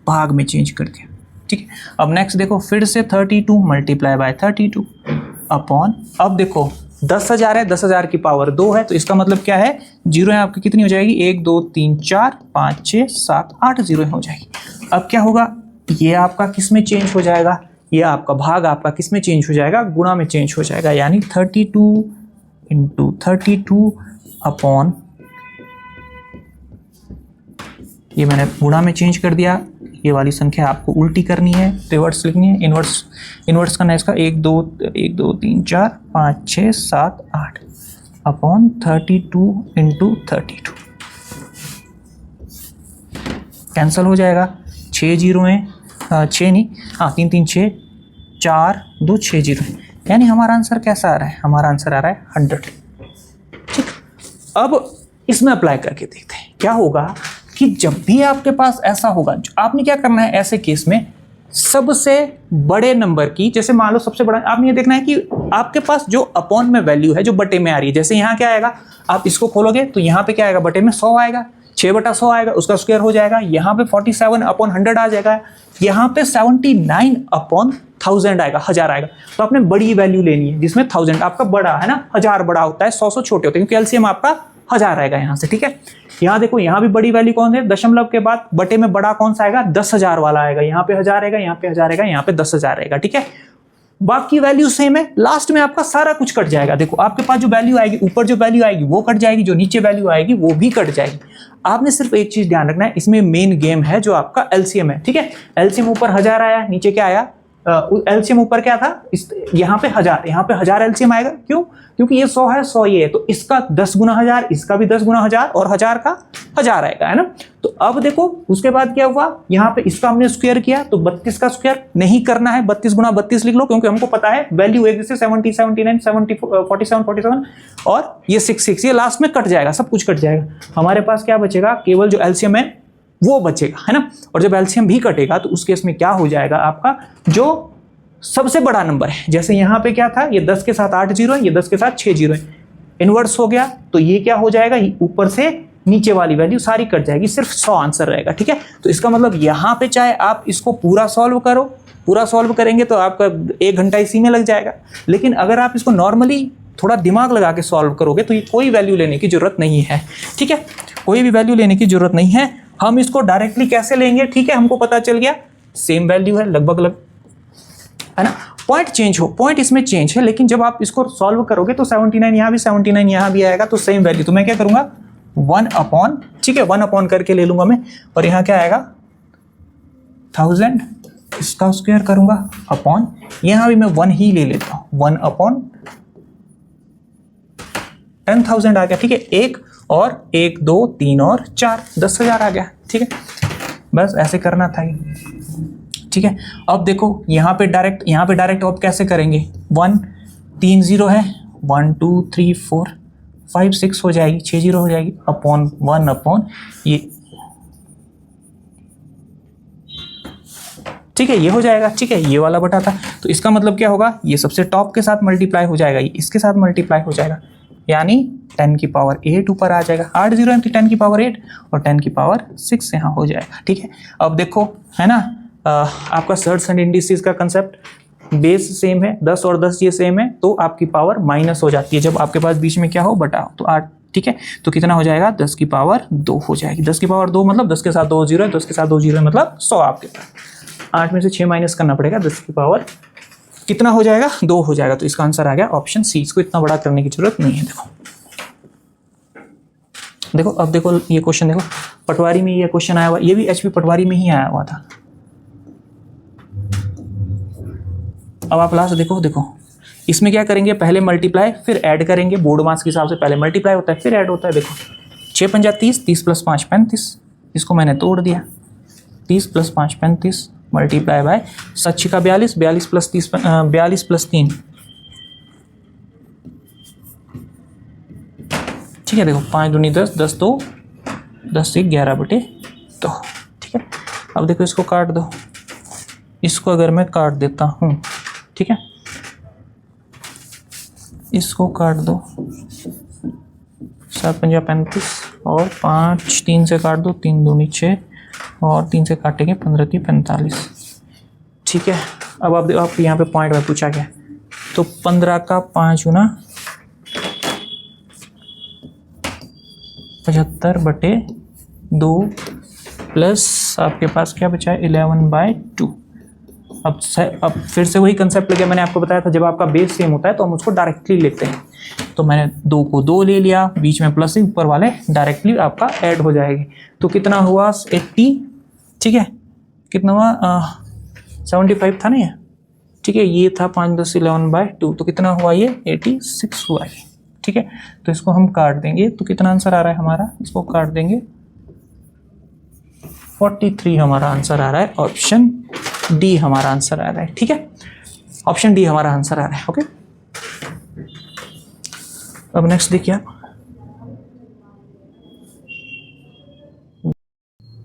भाग में चेंज कर दिया, ठीक है। अब नेक्स्ट देखो फिर से 32 मल्टीप्लाई बाय 32 अपॉन, अब देखो 10,000 है, 10,000 की पावर 2 है, तो इसका मतलब क्या है, जीरो है आपकी कितनी हो जाएगी 1 2 3 4 5 6 7 8 जीरो हो जाएगी। अब क्या होगा, ये आपका किस में चेंज हो जाएगा, ये आपका भाग आपका किस में चेंज हो जाएगा, गुणा में चेंज हो जाएगा, यानी 32 इंटू 32 अपॉन, ये मैंने गुणा में चेंज कर दिया। ये वाली संख्या आपको उल्टी करनी है, रिवर्स लिखनी है, इनवर्स करना है इसका 1 2 3 4 5 6 7 8 अपॉन 32 इंटू 32, कैंसिल हो जाएगा, 6 जीरो हैं, 6 नहीं, हाँ 3 3 6 4 2 6 जीरो, यानी हमारा आंसर कैसा आ रहा है, हमारा आंसर आ रहा है 100। ठीक, अब इसमें अप्लाई करके देखते हैं क्या होगा कि जब भी आपके पास ऐसा होगा, आपने क्या करना है ऐसे केस में, सबसे बड़े नंबर की, जैसे मान लो सबसे बड़ा, आपने ये देखना है कि आपके पास जो अपॉन में वैल्यू है जो बटे में आ रही है, जैसे यहाँ क्या आएगा, आप इसको खोलोगे तो यहाँ पे क्या आएगा, बटे में 100 आएगा, 6/100 आएगा, उसका स्क्वायर हो जाएगा, यहाँ पे 47 अपॉन 100 आ जाएगा, यहाँ पे 79 अपॉन 1000 आएगा, 1000 आएगा। तो आपने बड़ी वैल्यू लेनी है जिसमें 1000 आपका बड़ा है ना, 1000 बड़ा होता है, 100 छोटे होते हैं, क्योंकि एलसीएम आपका 1000 आएगा यहाँ से। ठीक है, यहाँ देखो यहाँ भी बड़ी वैल्यू कौन है, दशमलव के बाद बटे में बड़ा कौन सा आएगा, 10,000 वाला आएगा, यहाँ पे 1000 आएगा, यहाँ पे 1000 आएगा, यहाँ पे 10,000 आएगा। ठीक है, बाकी वैल्यू सेम है, लास्ट में आपका सारा कुछ कट जाएगा। देखो आपके पास जो वैल्यू आएगी, ऊपर जो वैल्यू आएगी वो कट जाएगी, जो नीचे वैल्यू आएगी वो भी कट जाएगी। आपने सिर्फ एक चीज ध्यान रखना है, इसमें मेन गेम है जो आपका एलसीएम है। ठीक है, एलसीएम ऊपर 1000 आया, नीचे क्या आया, एलसीएम ऊपर क्या था, यहाँ पे 1000, यहाँ पे 1000 एलसीएम आएगा। क्यों? क्योंकि ये 100 है, 100 ये है, तो इसका 10 गुना 1000, इसका भी 10 गुना 1000 और 1000 का 1000 आएगा, है ना। तो अब देखो उसके बाद क्या हुआ, यहाँ पे इसका हमने स्क्वायर किया, तो 32 का स्क्वायर नहीं करना है, 32 गुना 32 लिख लो, क्योंकि हमको पता है वैल्यू एक जैसे 70 79 70 47 47 और ये 66, ये लास्ट में कट जाएगा, सब कुछ कट जाएगा। हमारे पास क्या बचेगा, केवल जो एलसीएम है वो बचेगा, है ना। और जब एलसीएम भी कटेगा तो उस केस में क्या हो जाएगा, आपका जो सबसे बड़ा नंबर है, जैसे यहाँ पे क्या था, ये 10 के साथ 8 जीरो है, ये 10 के साथ 6 जीरो है, इनवर्स हो गया, तो ये क्या हो जाएगा, ऊपर से नीचे वाली वैल्यू सारी कट जाएगी, सिर्फ 100 आंसर रहेगा। ठीक है, तो इसका मतलब यहाँ पे चाहे आप इसको पूरा सॉल्व करो, पूरा सॉल्व करेंगे तो आपका 1 घंटा इसी में लग जाएगा, लेकिन अगर आप इसको नॉर्मली थोड़ा दिमाग लगा के सॉल्व करोगे तो ये कोई वैल्यू लेने की जरूरत नहीं है। ठीक है, कोई भी वैल्यू लेने की जरूरत नहीं है, हम इसको डायरेक्टली कैसे लेंगे। ठीक है, हमको पता चल गया सेम वैल्यू है लगभग, है ना। पॉइंट चेंज हो, पॉइंट इसमें चेंज है, लेकिन जब आप इसको सॉल्व करोगे तो 79 यहाँ भी 79 यहाँ भी आएगा, तो सेम वैल्यू। तो मैं क्या करूंगा 1 अपॉन, ठीक है 1 अपॉन करके ले लूंगा मैं, और यहाँ क्या आएगा 1000, इसका स्क्वायर करूंगा अपॉन, यहाँ भी मैं 1 ही ले लेता हूँ, 1 अपॉन 10,000 आ गया। ठीक है, 1 और 1 2 3 और 4 10,000 आ गया। ठीक है, बस ऐसे करना था ये। ठीक है, अब देखो यहाँ पे डायरेक्ट अब कैसे करेंगे, 1 3 जीरो है, 1 2 3 4 5 6 हो जाएगी, 6 जीरो हो जाएगी, अपॉन 1 अपॉन ये। ठीक है, ये हो जाएगा, ठीक है, ये वाला बटा था। तो इसका मतलब क्या होगा, ये सबसे टॉप के साथ मल्टीप्लाई हो जाएगा, ये इसके साथ मल्टीप्लाई हो जाएगा, यानी 10 की पावर 8 ऊपर आ जाएगा। 8 जीरो 10 की पावर 8 और 10 की पावर 6 यहाँ हो जाएगा, ठीक है। अब देखो है ना, आपका सर्ट्स एंड इंडिसेस का कंसेप्ट बेस सेम है, 10 और 10 ये सेम है, तो आपकी पावर माइनस हो जाती है जब आपके पास बीच में क्या हो, बटा हो। तो 8, ठीक है, तो कितना हो जाएगा, 10 की पावर 2 हो जाएगी। 10 की पावर 2 मतलब 10 के साथ 2 जीरो है, 10 के साथ 2 जीरो है मतलब 100 आपके पास। 8 में से 6 माइनस करना पड़ेगा, 10 की पावर कितना हो जाएगा, 2 हो जाएगा। तो इसका आंसर आ गया ऑप्शन सी। इसको इतना बड़ा करने की जरूरत नहीं है। देखो अब देखो ये क्वेश्चन देखो, पटवारी में ये क्वेश्चन आया हुआ, ये भी एचपी पटवारी में ही आया हुआ था। अब आप लास्ट देखो इसमें क्या करेंगे, पहले मल्टीप्लाई फिर ऐड करेंगे। बोर्ड मार्क्स के हिसाब से पहले मल्टीप्लाई होता है फिर ऐड होता है। देखो 6 पंजा 30, 30 प्लस 5 35, इसको मैंने तोड़ दिया, 30 प्लस 5 35 मल्टीप्लाई बाय 7 का 42, 42 प्लस 30 42 प्लस 3, ठीक है। देखो 5 दूनी 10, 10 2, 10 से 11 बटे 2, ठीक है। अब देखो इसको काट दो, इसको अगर मैं काट देता हूँ, ठीक है, इसको काट दो, 7 पंजा 35 और 5 3 से काट दो, 3 दूनी 6 और 3 से काटेंगे 15 की 45, ठीक है। अब आप यहाँ पे पॉइंट में पूछा गया, तो 15 का 5 गुना 75 बटे 2 प्लस आपके पास क्या बचा है 11/2। अब फिर से वही कंसेप्ट लगे, मैंने आपको बताया था जब आपका बेस सेम होता है तो हम उसको डायरेक्टली लेते हैं। तो मैंने 2 को 2 ले लिया, बीच में प्लस ही, ऊपर वाले डायरेक्टली आपका ऐड हो जाएगी। तो कितना हुआ 80, ठीक है, कितना हुआ 75 था ना ये, ठीक है, ये था 5 10 11/2, तो कितना हुआ ये 86 हुआ है, ठीक है। तो इसको हम काट देंगे, तो कितना आंसर आ रहा है हमारा, इसको काट देंगे 43 हमारा आंसर आ रहा है। ऑप्शन डी हमारा आंसर आ रहा है, ठीक है, ऑप्शन डी हमारा आंसर आ रहा है। ओके, अब नेक्स्ट देखिए आप,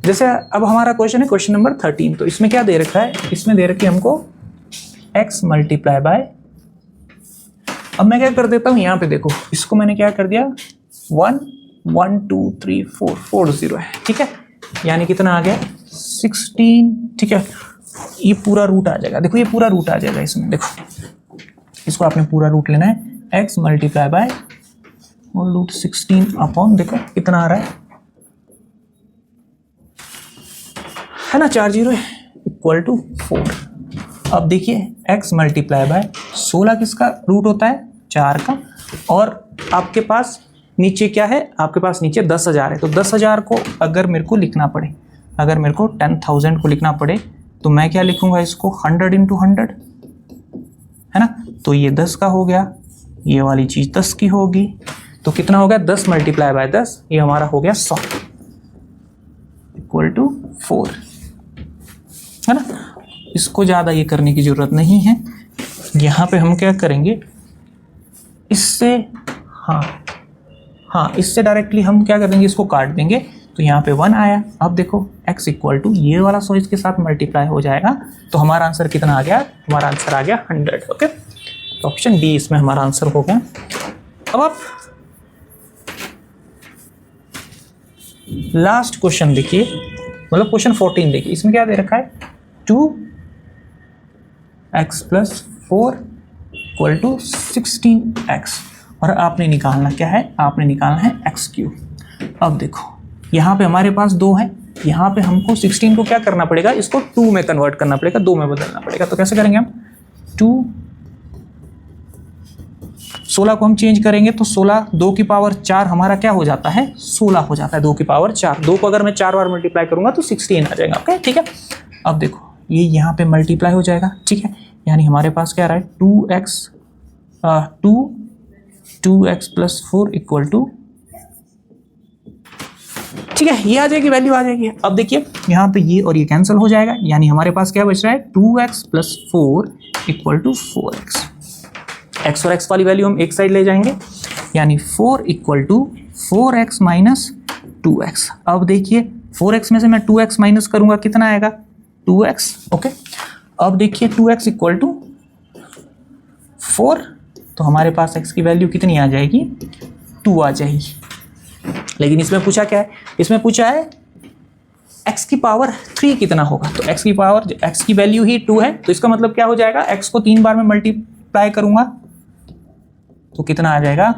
जैसे अब हमारा क्वेश्चन है क्वेश्चन नंबर 13। तो इसमें क्या दे रखा है, इसमें दे रखी है हमको x मल्टीप्लाई बाय, अब मैं क्या कर देता हूँ, यहाँ पे देखो इसको मैंने क्या कर दिया 1 1 2 3 4 4 0 है, ठीक है, यानी कितना आ गया 16, ठीक है। ये पूरा रूट आ जाएगा, देखो ये पूरा रूट आ जाएगा इसमें, देखो इसको आपने पूरा रूट लेना है, x मल्टीप्लाई बाय और रूट 16 अपॉन, देखो कितना आ रहा है ना, 4 जीरो इक्वल टू 4। अब देखिए x मल्टीप्लाई बाय 16 किसका रूट होता है 4 का, और आपके पास नीचे क्या है, आपके पास नीचे 10,000 है। तो 10,000 को अगर मेरे को लिखना पड़े, अगर मेरे को 10,000 को लिखना पड़े तो मैं क्या लिखूंगा इसको 100 इंटू 100, है ना। तो ये 10 का हो गया, ये वाली चीज 10 की होगी, तो कितना हो गया 10 मल्टीप्लाई बाय 10, ये हमारा हो गया 100 इक्वल टू 4, है ना। इसको ज़्यादा ये करने की ज़रूरत नहीं है। यहाँ पे हम क्या करेंगे, इससे हाँ इससे डायरेक्टली हम क्या कर देंगे, इसको काट देंगे, तो यहाँ पे 1 आया। अब देखो x इक्वल टू ये वाला 100 इसके साथ मल्टीप्लाई हो जाएगा, तो हमारा आंसर कितना आ गया, हमारा आंसर आ गया 100। ओके, तो ऑप्शन डी इसमें हमारा आंसर हो गया। अब आप लास्ट क्वेश्चन देखिए, मतलब क्वेश्चन 14 देखिए, इसमें क्या दे रखा है 2x plus 4 equal to 16x, और आपने निकालना क्या है, आपने निकालना है x क्यूब। अब देखो यहाँ पे हमारे पास 2 है, यहाँ पे हमको 16 को क्या करना पड़ेगा, इसको 2 में कन्वर्ट करना पड़ेगा, 2 में बदलना पड़ेगा। तो कैसे करेंगे हम, 16 को हम चेंज करेंगे तो 16 2 की पावर 4 हमारा क्या हो जाता है 16 हो जाता है, 2 की पावर 4, 2 को अगर मैं 4 बार मल्टीप्लाई करूंगा तो 16 आ जाएगा। ओके, ठीक है। अब देखो ये यहाँ पे मल्टीप्लाई हो जाएगा, ठीक है, यानी हमारे पास क्या आ रहा है 2x प्लस 4 इक्वल टू, ठीक है, ये आ जाएगी, वैल्यू आ जाएगी। अब देखिए यहाँ पे ये और ये कैंसिल हो जाएगा, यानी हमारे पास क्या बच रहा है 2x plus 4 equal to 4x। x और x वाली वैल्यू हम एक साइड ले जाएंगे, यानी 4 equal to 4x minus 2x। अब देखिए 4x में से मैं 2x माइनस करूंगा, कितना आएगा 2x। ओके, अब देखिए 2x इक्वल टू 4, तो हमारे पास x की वैल्यू कितनी आ जाएगी, 2 आ जाएगी। लेकिन इसमें पूछा क्या है, इसमें पूछा है x की पावर 3 कितना होगा, तो x की वैल्यू ही 2 है, तो इसका मतलब क्या हो जाएगा, x को 3 बार में मल्टीप्लाई करूंगा तो कितना आ जाएगा,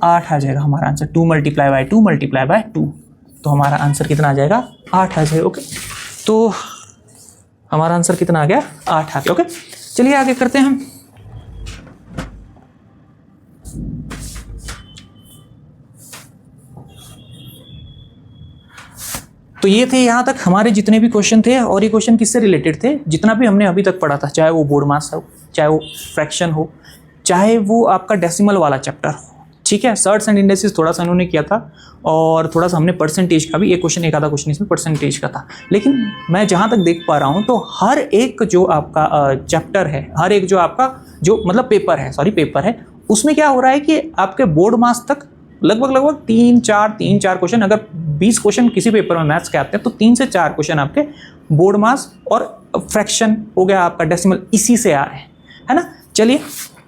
8 आ जाएगा हमारा answer. 2 multiply by 2 multiply by 2, तो हमारा आंसर कितना आ जाएगा, 8 आ जाएगा। ओके, तो हमारा आंसर कितना आ गया, 8 आ गया। ओके, चलिए आगे करते हैं हम। तो ये थे यहाँ तक हमारे जितने भी क्वेश्चन थे, और ये क्वेश्चन किससे रिलेटेड थे, जितना भी हमने अभी तक पढ़ा था, चाहे वो बोर्ड मास हो, चाहे वो फ्रैक्शन हो, चाहे वो आपका डेसिमल वाला चैप्टर हो। ठीक है, सर्ट्स एंड इंडेक्सेस थोड़ा सा उन्होंने किया था, और थोड़ा सा हमने परसेंटेज का भी, एक क्वेश्चन एक आधा क्वेश्चन इसमें परसेंटेज का था। लेकिन मैं जहाँ तक देख पा रहा हूँ तो हर एक जो आपका चैप्टर है, हर एक जो आपका जो मतलब पेपर है, उसमें क्या हो रहा है कि आपके बोर्ड मास तक लगभग 3-4 क्वेश्चन, अगर 20 क्वेश्चन किसी पेपर में मैथ्स के आते हैं तो 3 से 4 क्वेश्चन आपके बोर्ड मास और फ्रैक्शन हो गया आपका डेसिमल, इसी से आ रहे हैं, है ना। चलिए,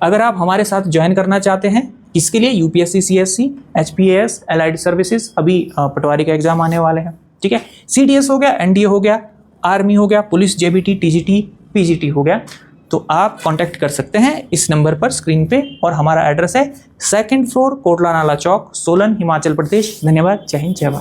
अगर आप हमारे साथ ज्वाइन करना चाहते हैं, इसके लिए यूपीएससी, सीएससी, एचपीएस, एलआईडी सर्विसेज, अभी पटवारी का एग्जाम आने वाले हैं। ठीक है, सीडीएस हो गया, एनडीए हो गया, आर्मी हो गया, पुलिस, जेबीटी, टीजीटी, पीजीटी हो गया, तो आप कांटेक्ट कर सकते हैं इस नंबर पर स्क्रीन पे, और हमारा एड्रेस है 2nd फ्लोर, कोटला नाला चौक, सोलन, हिमाचल प्रदेश। धन्यवाद, जय हिंद, जय भारत।